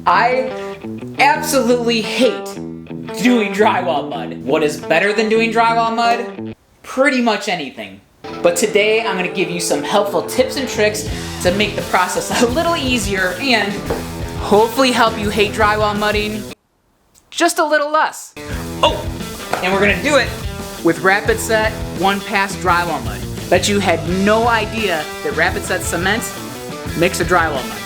I absolutely hate doing drywall mud. What is better than doing drywall mud? Pretty much anything. But today I'm gonna give you some helpful tips and tricks to make the process a little easier and hopefully help you hate drywall mudding just a little less. Oh, and we're gonna do it with Rapid Set 1-Pass drywall mud. Bet you had no idea that Rapid Set cement makes a drywall mud.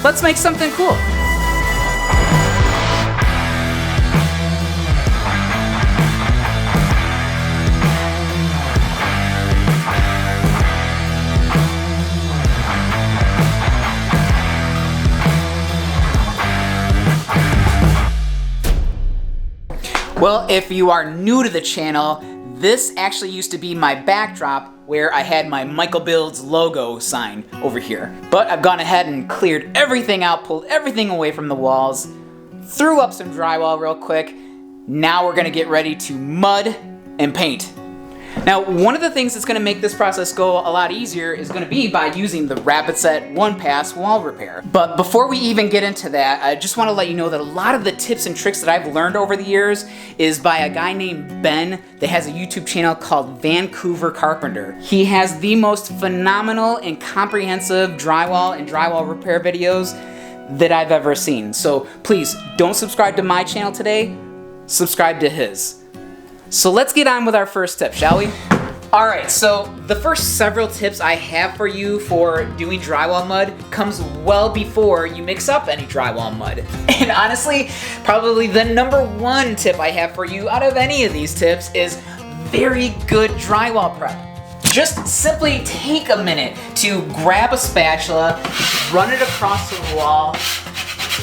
Let's make something cool. Well, if you are new to the channel, this actually used to be my backdrop where I had my Michael Builds logo sign over here. But I've gone ahead and cleared everything out, pulled everything away from the walls, threw up some drywall real quick. Now we're gonna get ready to mud and paint. Now, one of the things that's gonna make this process go a lot easier is gonna be by using the Rapid Set 1-Pass wall repair. But before we even get into that, I just wanna let you know that a lot of the tips and tricks that I've learned over the years is by a guy named Ben that has a YouTube channel called Vancouver Carpenter. He has the most phenomenal and comprehensive drywall and drywall repair videos that I've ever seen. So please, don't subscribe to my channel today, subscribe to his. So let's get on with our first tip, shall we? Alright, so the first several tips I have for you for doing drywall mud comes well before you mix up any drywall mud. And honestly, probably the #1 tip I have for you out of any of these tips is very good drywall prep. Just simply take a minute to grab a spatula, run it across the wall,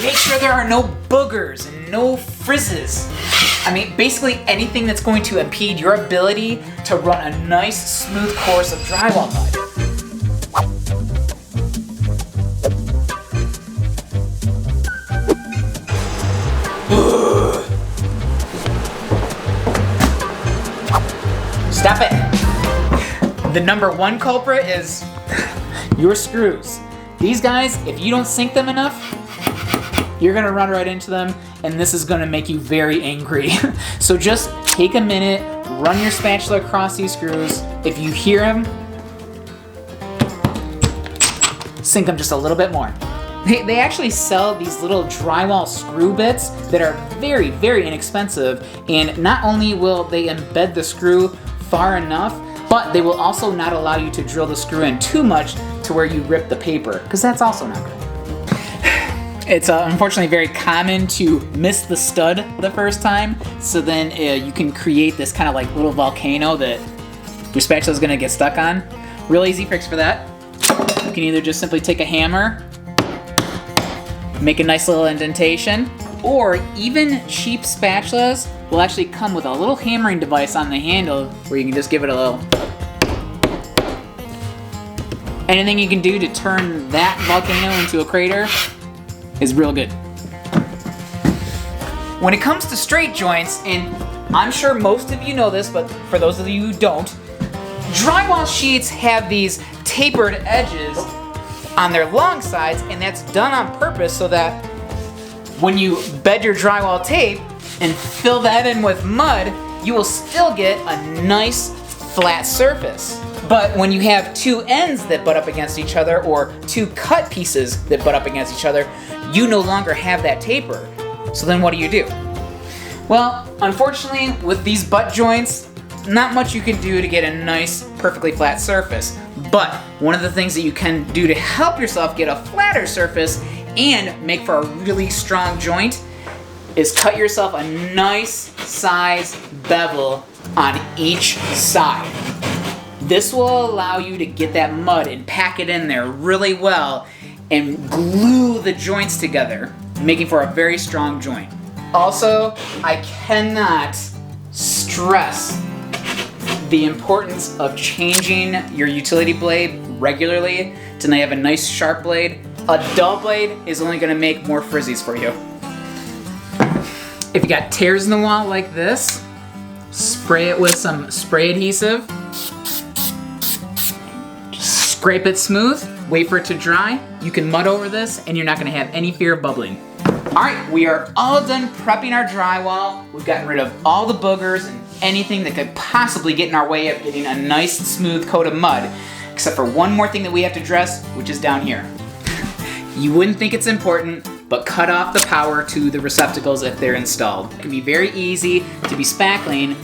make sure there are no boogers and no frizzes. I mean, basically anything that's going to impede your ability to run a nice, smooth course of drywall mud. Stop it. The #1 culprit is your screws. These guys, if you don't sink them enough, you're gonna run right into them, and this is gonna make you very angry. So just take a minute, run your spatula across these screws. If you hear them, sink them just a little bit more. They actually sell these little drywall screw bits that are very, very inexpensive, and not only will they embed the screw far enough, but they will also not allow you to drill the screw in too much to where you rip the paper, because that's also not good. It's unfortunately very common to miss the stud the first time, so then you can create this kind of like little volcano that your spatula is going to get stuck on. Real easy fix for that. You can either just simply take a hammer, make a nice little indentation, or even cheap spatulas will actually come with a little hammering device on the handle where you can just give it a little. Anything you can do to turn that volcano into a crater is real good. When it comes to straight joints, and I'm sure most of you know this, but for those of you who don't, drywall sheets have these tapered edges on their long sides, and that's done on purpose so that when you bed your drywall tape and fill that in with mud, you will still get a nice flat surface. But when you have two ends that butt up against each other, or two cut pieces that butt up against each other, you no longer have that taper. So then what do? Well, unfortunately, with these butt joints, not much you can do to get a nice, perfectly flat surface. But one of the things that you can do to help yourself get a flatter surface and make for a really strong joint is cut yourself a nice size bevel on each side. This will allow you to get that mud and pack it in there really well and glue the joints together, making for a very strong joint. Also, I cannot stress the importance of changing your utility blade regularly to now you have a nice sharp blade. A dull blade is only going to make more frizzies for you. If you got tears in the wall like this, spray it with some spray adhesive. Scrape it smooth, wait for it to dry. You can mud over this and you're not gonna have any fear of bubbling. All right, we are all done prepping our drywall. We've gotten rid of all the boogers and anything that could possibly get in our way of getting a nice smooth coat of mud, except for one more thing that we have to address, which is down here. You wouldn't think it's important, but cut off the power to the receptacles if they're installed. It can be very easy to be spackling.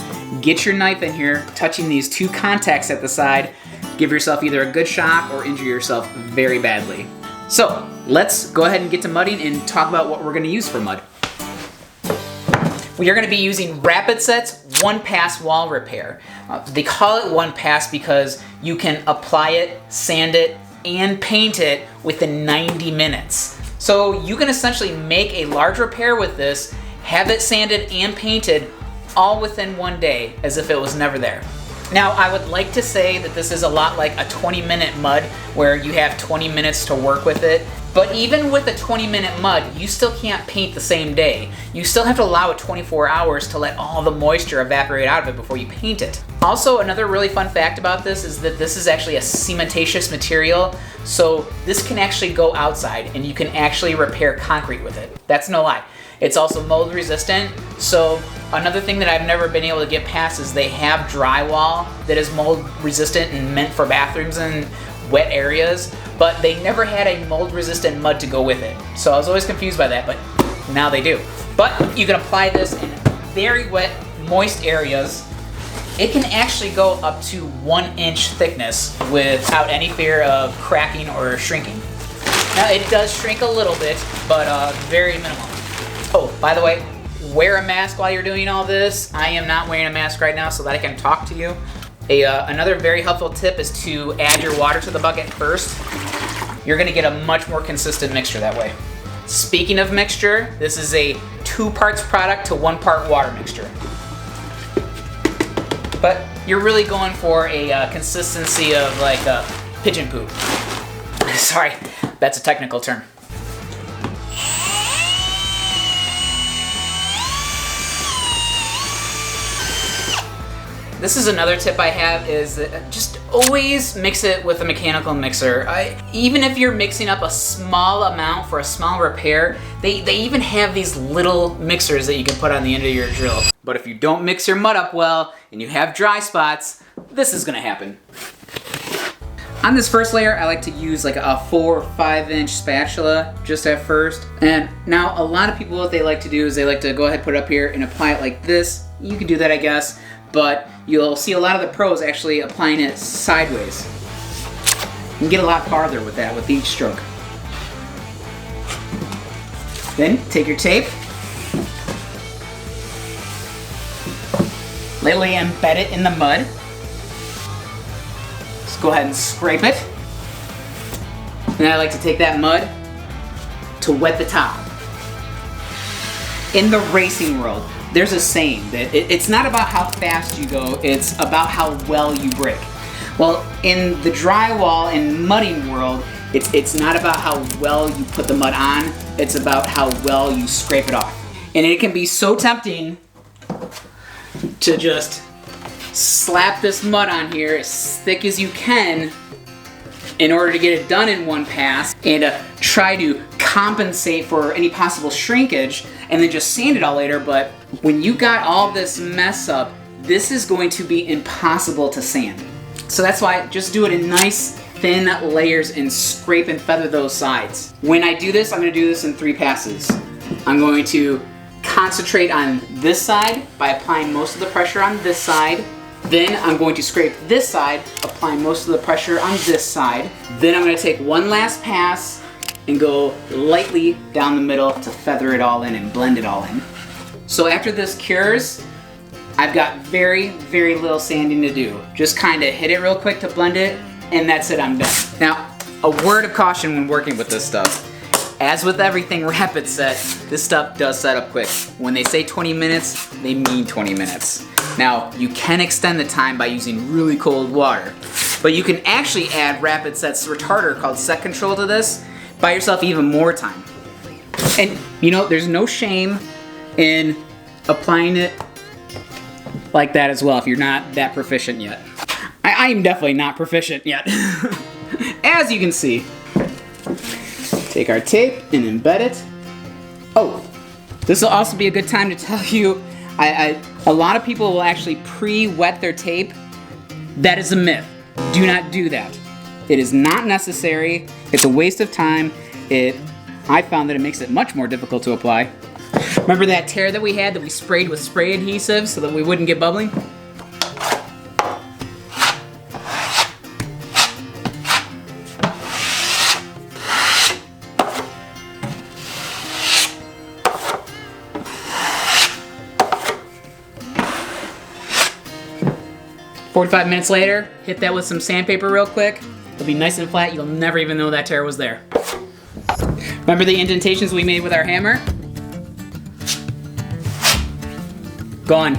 Get your knife in here, touching these two contacts at the side. Give yourself either a good shock or injure yourself very badly. So let's go ahead and get to mudding and talk about what we're gonna use for mud. We are gonna be using Rapid Set's One Pass Wall Repair. They call it One Pass because you can apply it, sand it, and paint it within 90 minutes. So you can essentially make a large repair with this, have it sanded and painted all within one day as if it was never there. Now, I would like to say that this is a lot like a 20-minute mud where you have 20 minutes to work with it. But even with a 20-minute mud, you still can't paint the same day. You still have to allow it 24 hours to let all the moisture evaporate out of it before you paint it. Also, another really fun fact about this is that this is actually a cementatious material, so this can actually go outside and you can actually repair concrete with it. That's no lie. It's also mold resistant, so another thing that I've never been able to get past is they have drywall that is mold resistant and meant for bathrooms and wet areas, but they never had a mold resistant mud to go with it. So I was always confused by that, but now they do. But you can apply this in very wet, moist areas. It can actually go up to 1 inch thickness without any fear of cracking or shrinking. Now it does shrink a little bit, but very minimal. Oh, by the way, wear a mask while you're doing all this. I am not wearing a mask right now so that I can talk to you. Another very helpful tip is to add your water to the bucket first. You're gonna get a much more consistent mixture that way. Speaking of mixture, this is a 2 parts product to 1 part water mixture. But you're really going for a consistency of like pigeon poop. Sorry, that's a technical term. This is another tip I have is that just always mix it with a mechanical mixer. Even if you're mixing up a small amount for a small repair, they even have these little mixers that you can put on the end of your drill. But if you don't mix your mud up well and you have dry spots, this is gonna happen. On this first layer, I like to use like a 4 or 5 inch spatula just at first. And now a lot of people, what they like to do is they like to go ahead, put it up here and apply it like this. You can do that, I guess, but you'll see a lot of the pros actually applying it sideways. You can get a lot farther with that with each stroke. Then take your tape, lightly embed it in the mud. Just go ahead and scrape it. Then I like to take that mud to wet the top. In the racing world, there's a saying that it's not about how fast you go, it's about how well you brake. Well, in the drywall and mudding world, it's not about how well you put the mud on, it's about how well you scrape it off. And it can be so tempting to just slap this mud on here as thick as you can in order to get it done in one pass and try to compensate for any possible shrinkage and then just sand it all later. But when you got all this mess up, this is going to be impossible to sand. So that's why just do it in nice thin layers and scrape and feather those sides. When I do this, I'm going to do this in 3 passes. I'm going to concentrate on this side by applying most of the pressure on this side. Then I'm going to scrape this side, applying most of the pressure on this side. Then I'm going to take one last pass and go lightly down the middle to feather it all in and blend it all in. So after this cures, I've got very, very little sanding to do. Just kind of hit it real quick to blend it, and that's it, I'm done. Now, a word of caution when working with this stuff. As with everything Rapid Set, this stuff does set up quick. When they say 20 minutes, they mean 20 minutes. Now, you can extend the time by using really cold water, but you can actually add Rapid Set's retarder called Set Control to this, buy yourself even more time. And you know, there's no shame in applying it like that as well if you're not that proficient yet. I am definitely not proficient yet. as you can see, take our tape and embed it. Oh, this will also be a good time to tell you, a lot of people will actually pre-wet their tape. That is a myth. Do not do that. It is not necessary. It's a waste of time. I found that it makes it much more difficult to apply. Remember that tear that we had that we sprayed with spray adhesive so that we wouldn't get bubbling? "45 minutes later, hit that with some sandpaper real quick. It'll be nice and flat. You'll never even know that tear was there. Remember the indentations we made with our hammer? Gone.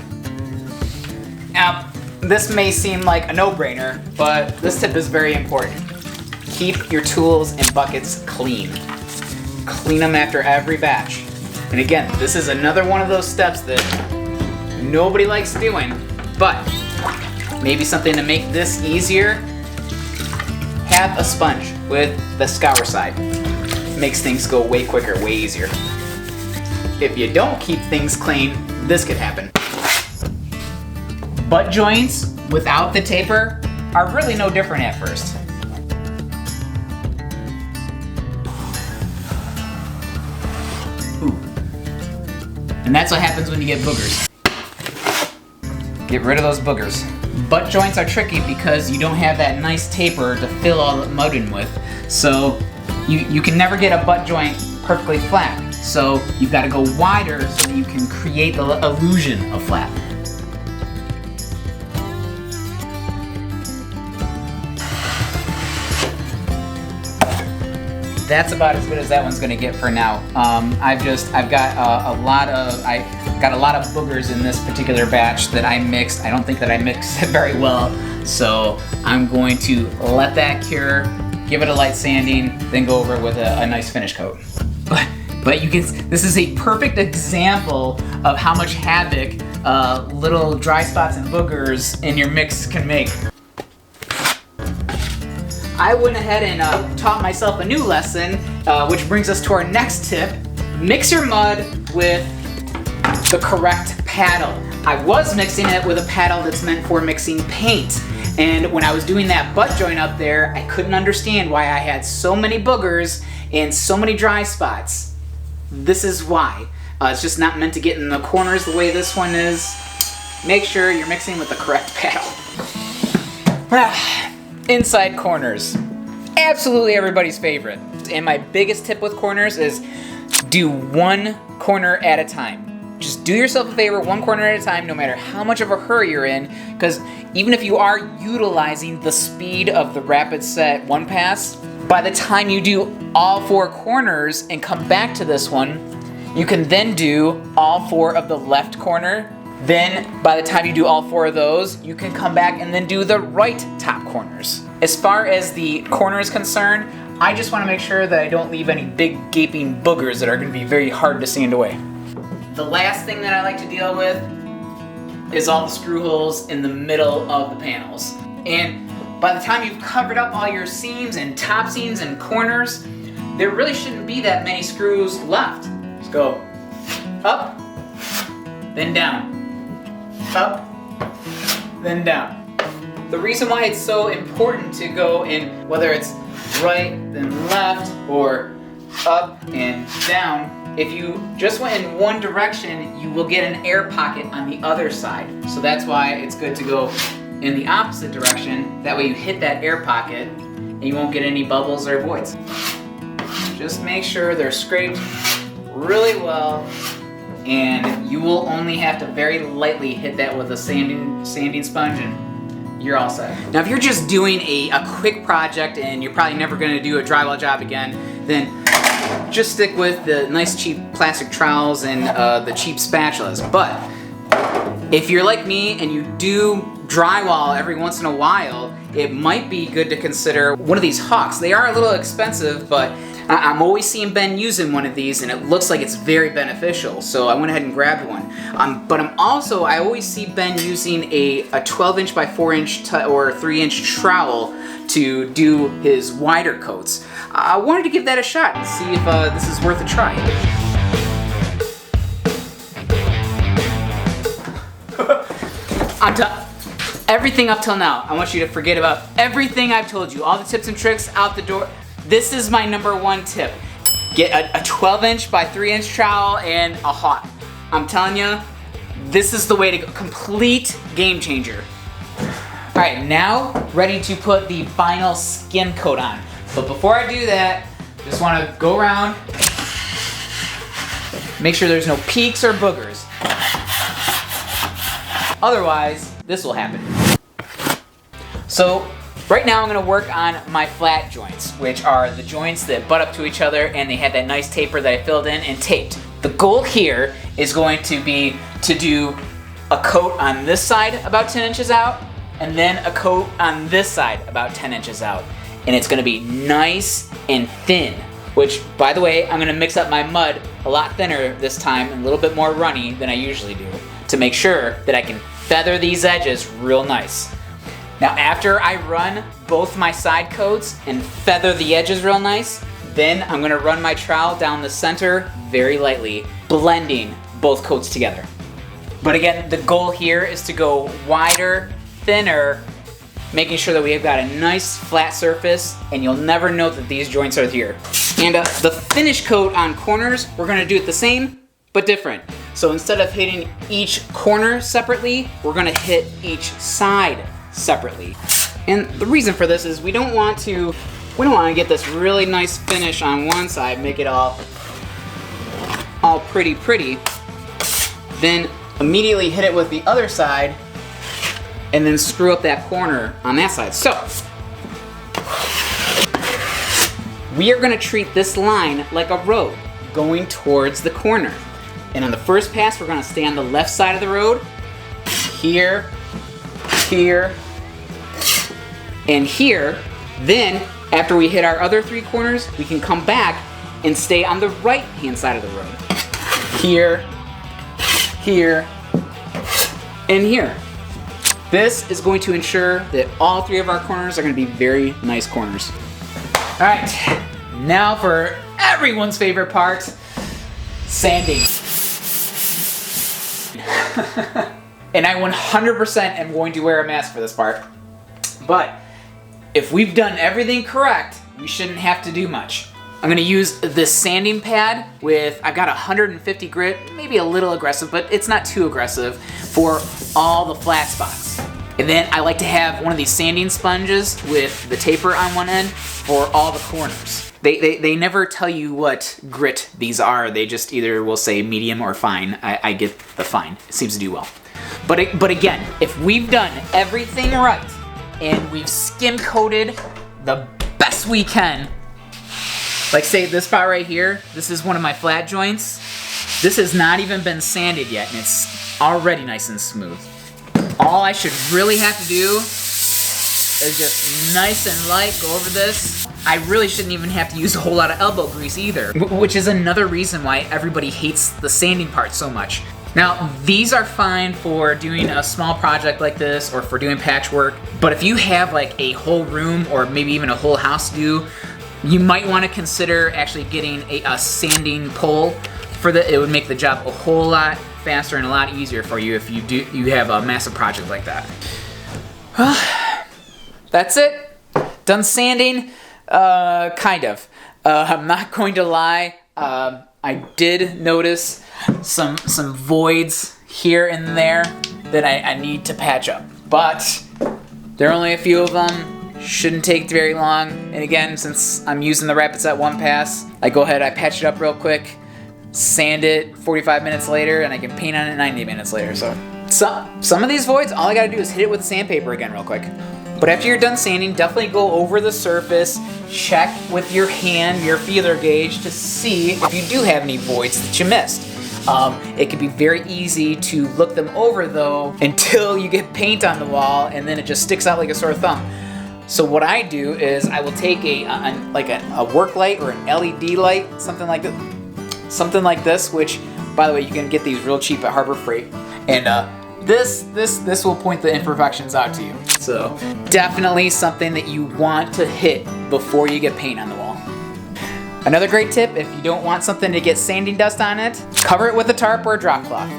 Now, this may seem like a no-brainer, but this tip is very important. Keep your tools and buckets clean. Clean them after every batch. And again, this is another one of those steps that nobody likes doing, but maybe something to make this easier, have a sponge with the scour side. Makes things go way quicker, way easier. If you don't keep things clean, this could happen. Butt joints without the taper are really no different at first. Ooh. And that's what happens when you get boogers. Get rid of those boogers. Butt joints are tricky because you don't have that nice taper to fill all the mud in with. So you can never get a butt joint perfectly flat. So you've got to go wider so that you can create the illusion of flat. That's about as good as that one's gonna get for now. I've got a lot of boogers in this particular batch that I mixed. I don't think that I mixed it very well, so I'm going to let that cure, give it a light sanding, then go over it with a nice finish coat. But this is a perfect example of how much havoc little dry spots and boogers in your mix can make. I went ahead and taught myself a new lesson, which brings us to our next tip. Mix your mud with the correct paddle. I was mixing it with a paddle that's meant for mixing paint. And when I was doing that butt joint up there, I couldn't understand why I had so many boogers and so many dry spots. This is why. It's just not meant to get in the corners the way this one is. Make sure you're mixing with the correct paddle. Inside corners. Absolutely everybody's favorite. And my biggest tip with corners is do one corner at a time. Just do yourself a favor, one corner at a time, no matter how much of a hurry you're in, because even if you are utilizing the speed of the rapid set one pass, by the time you do all 4 corners and come back to this one, you can then do all 4 of the left corner. Then, by the time you do all 4 of those, you can come back and then do the right top corners. As far as the corner is concerned, I just want to make sure that I don't leave any big gaping boogers that are going to be very hard to sand away. The last thing that I like to deal with is all the screw holes in the middle of the panels. And by the time you've covered up all your seams and top seams and corners, there really shouldn't be that many screws left. Just go up, then down. Up, then down. The reason why it's so important to go in, whether it's right, then left, or up and down, if you just went in one direction, you will get an air pocket on the other side. So that's why it's good to go in the opposite direction. That way you hit that air pocket and you won't get any bubbles or voids. Just make sure they're scraped really well, and you will only have to very lightly hit that with a sanding sponge and you're all set. Now if you're just doing a quick project and you're probably never going to do a drywall job again, then just stick with the nice cheap plastic trowels and the cheap spatulas. But if you're like me and you do drywall every once in a while, it might be good to consider one of these hawks. They are a little expensive, but I'm always seeing Ben using one of these, and it looks like it's very beneficial, so I went ahead and grabbed one. But I always see Ben using a 12-inch by 4-inch or 3-inch trowel to do his wider coats. I wanted to give that a shot and see if this is worth a try. Everything up till now, I want you to forget about everything I've told you. All the tips and tricks out the door. This is my #1 tip. Get a 12-inch by 3-inch trowel and a hawk. I'm telling you, this is the way to go. Complete game changer. All right, now ready to put the vinyl skim coat on. But before I do that, just want to go around, make sure there's no peaks or boogers. Otherwise, this will happen. So right now I'm going to work on my flat joints, which are the joints that butt up to each other and they had that nice taper that I filled in and taped. The goal here is going to be to do a coat on this side about 10 inches out and then a coat on this side about 10 inches out. And it's going to be nice and thin, which, by the way, I'm going to mix up my mud a lot thinner this time and a little bit more runny than I usually do to make sure that I can feather these edges real nice. Now after I run both my side coats and feather the edges real nice, then I'm gonna run my trowel down the center very lightly, blending both coats together. But again, the goal here is to go wider, thinner, making sure that we have got a nice flat surface and you'll never know that these joints are here. And the finish coat on corners, we're gonna do it the same, but different. So instead of hitting each corner separately, we're gonna hit each side separately. And the reason for this is we don't want to get this really nice finish on one side, make it all pretty, then immediately hit it with the other side and then screw up that corner on that side. So we are gonna treat this line like a road going towards the corner. And on the first pass, we're gonna stay on the left side of the road, here, here, and here. Then, after we hit our other 3 corners, we can come back and stay on the right-hand side of the road. Here, here, and here. This is going to ensure that all 3 of our corners are gonna be very nice corners. All right, now for everyone's favorite part, sanding. And I 100% am going to wear a mask for this part. But if we've done everything correct, we shouldn't have to do much. I'm gonna use this sanding pad with, I've got 150 grit, maybe a little aggressive, but it's not too aggressive, for all the flat spots. And then I like to have one of these sanding sponges with the taper on one end for all the corners. They never tell you what grit these are. They just either will say medium or fine. I get the fine. It seems to do well. But again, if we've done everything right and we've skim coated the best we can, like say this spot right here, this is one of my flat joints. This has not even been sanded yet and it's already nice and smooth. All I should really have to do is just nice and light go over this. I really shouldn't even have to use a whole lot of elbow grease either, which is another reason why everybody hates the sanding part so much. Now, these are fine for doing a small project like this or for doing patchwork, but if you have like a whole room or maybe even a whole house to do, you might want to consider actually getting a sanding pole for that. It would make the job a whole lot faster and a lot easier for you if you have a massive project like that. Well, that's it. Done sanding. Kind of. I'm not going to lie. I did notice some voids here and there that I need to patch up, but there are only a few of them. Shouldn't take very long. And again, since I'm using the Rapid Set 1 pass, I go ahead, I patch it up real quick, sand it 45 minutes later, and I can paint on it 90 minutes later. So some of these voids, all I gotta do is hit it with sandpaper again real quick. But after you're done sanding, definitely go over the surface, check with your hand, your feeler gauge, to see if you do have any voids that you missed. It can be very easy to look them over though until you get paint on the wall and then it just sticks out like a sore thumb. So what I do is I will take a work light or an LED light, something like this, which, by the way, you can get these real cheap at Harbor Freight, and this will point the imperfections out to you. So definitely something that you want to hit before you get paint on the wall. Another great tip, if you don't want something to get sanding dust on it, cover it with a tarp or a drop cloth.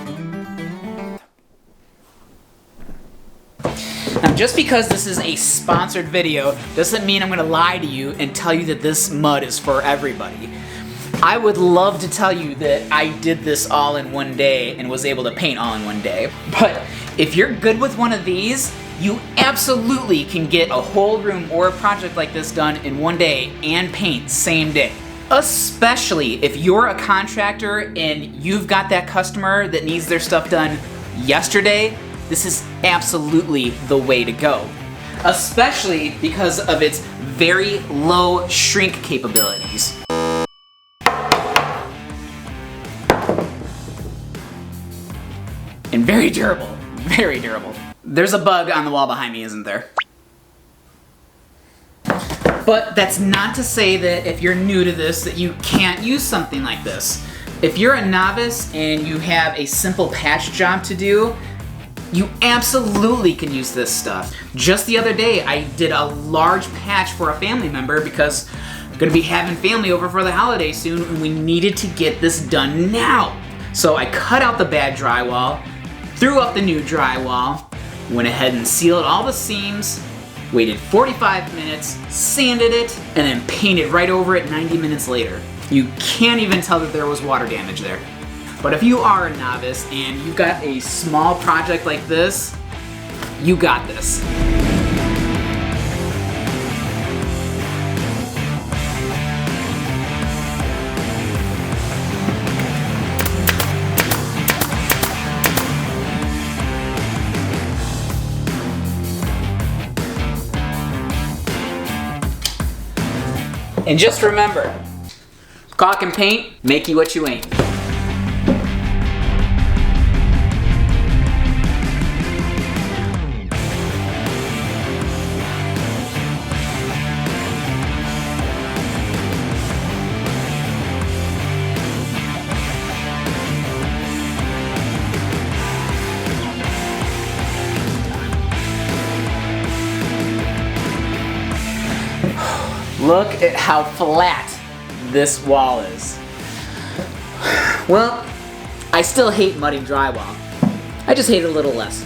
Now, just because this is a sponsored video doesn't mean I'm gonna lie to you and tell you that this mud is for everybody. I would love to tell you that I did this all in one day and was able to paint all in one day. But if you're good with one of these, you absolutely can get a whole room or a project like this done in one day and paint same day. Especially if you're a contractor and you've got that customer that needs their stuff done yesterday, this is absolutely the way to go. Especially because of its very low shrink capabilities. And very durable, very durable. There's a bug on the wall behind me, isn't there? But that's not to say that if you're new to this that you can't use something like this. If you're a novice and you have a simple patch job to do, you absolutely can use this stuff. Just the other day, I did a large patch for a family member because I'm gonna be having family over for the holidays soon and we needed to get this done now. So I cut out the bad drywall, threw up the new drywall, went ahead and sealed all the seams, waited 45 minutes, sanded it, and then painted right over it 90 minutes later. You can't even tell that there was water damage there. But if you are a novice and you've got a small project like this, you got this. And just remember, caulk and paint make you what you ain't. Look at how flat this wall is. Well, I still hate muddy drywall. I just hate it a little less.